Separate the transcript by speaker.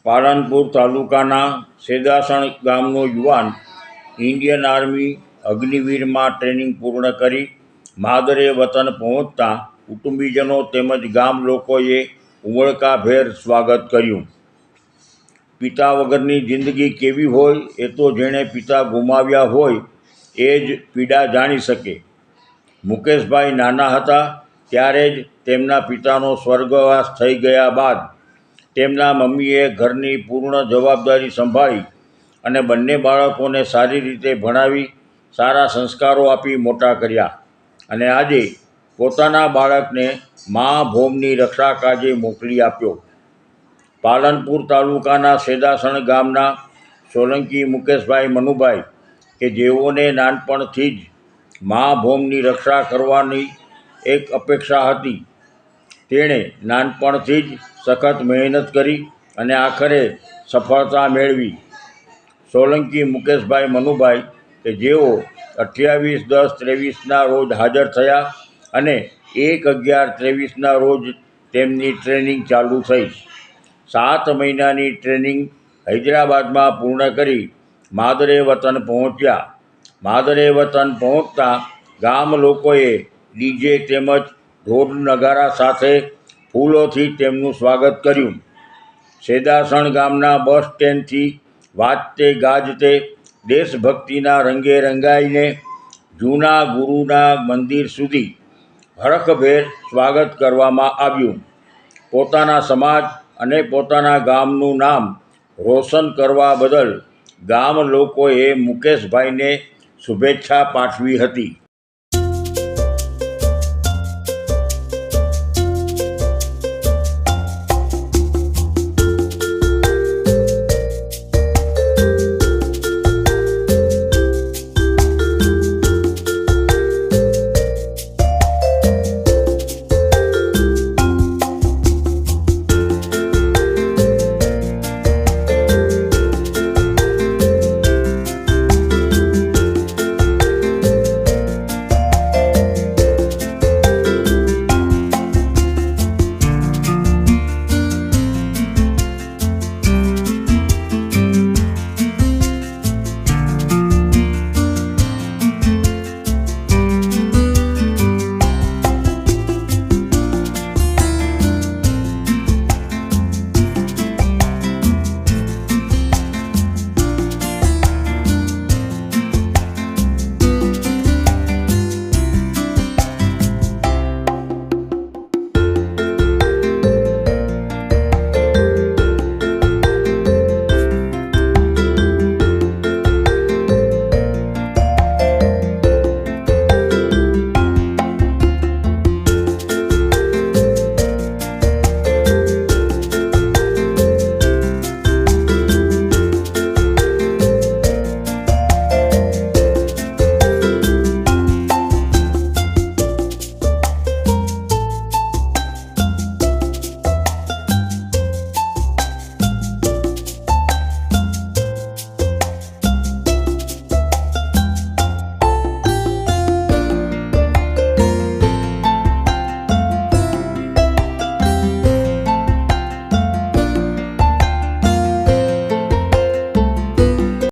Speaker 1: પાલનપુર તાલુકાના સેદાસણ ગામનો યુવાન ઇન્ડિયન આર્મી અગ્નિવીરમાં ટ્રેનિંગ પૂર્ણ કરી માદરે વતન પહોંચતા કુટુંબીજનો તેમજ ગામ લોકોએ ઉમળકાભેર સ્વાગત કર્યું. પિતા વગરની જિંદગી કેવી હોય એ તો જેણે પિતા ગુમાવ્યા હોય એ જ પીડા જાણી શકે. મુકેશભાઈ નાના હતા ત્યારે જ તેમના પિતાનો સ્વર્ગવાસ થઈ ગયા બાદ તેમના મમ્મીએ ઘરની પૂર્ણ જવાબદારી સંભાળી અને બંને બાળકોને સારી રીતે ભણાવી સારા સંસ્કારો આપી મોટા કર્યા અને આજે પોતાના બાળકને મા ભૌમની રક્ષા કાજે મોકલી આપ્યો. પાલનપુર તાલુકાના સેદાસણ ગામના સોલંકી મુકેશભાઈ મનુભાઈ કે જેઓને નાનપણથી જ મા ભૌમની રક્ષા કરવાની એક અપેક્ષા હતી, તેણે નાનપણથી જ સખત મહેનત કરી અને આખરે સફળતા મેળવી. સોલંકી મુકેશભાઈ મનુભાઈ કે જેઓ 28/10/23ના રોજ હાજર થયા અને 1/11/23ના રોજ તેમની ટ્રેનિંગ ચાલુ થઈ. 7 મહિનાની ટ્રેનિંગ હૈદરાબાદમાં પૂર્ણ કરી માદરે વતન પહોંચ્યા. માદરે વતન પહોંચતા ગામ લોકોએ ડીજે તેમજ ઢોલ નગારા સાથે ફૂલોથી તેમનું સ્વાગત કર્યું. સેદાસણ ગામના બસ સ્ટેન્ડથી વાજતે ગાજતે દેશભક્તિના રંગે રંગાઈને જૂના ગુરુના મંદિર સુધી હરખભેર સ્વાગત કરવામાં આવ્યું. પોતાના સમાજ અને પોતાના ગામનું નામ રોશન કરવા બદલ ગામ લોકોએ મુકેશભાઈને શુભેચ્છા પાઠવી હતી.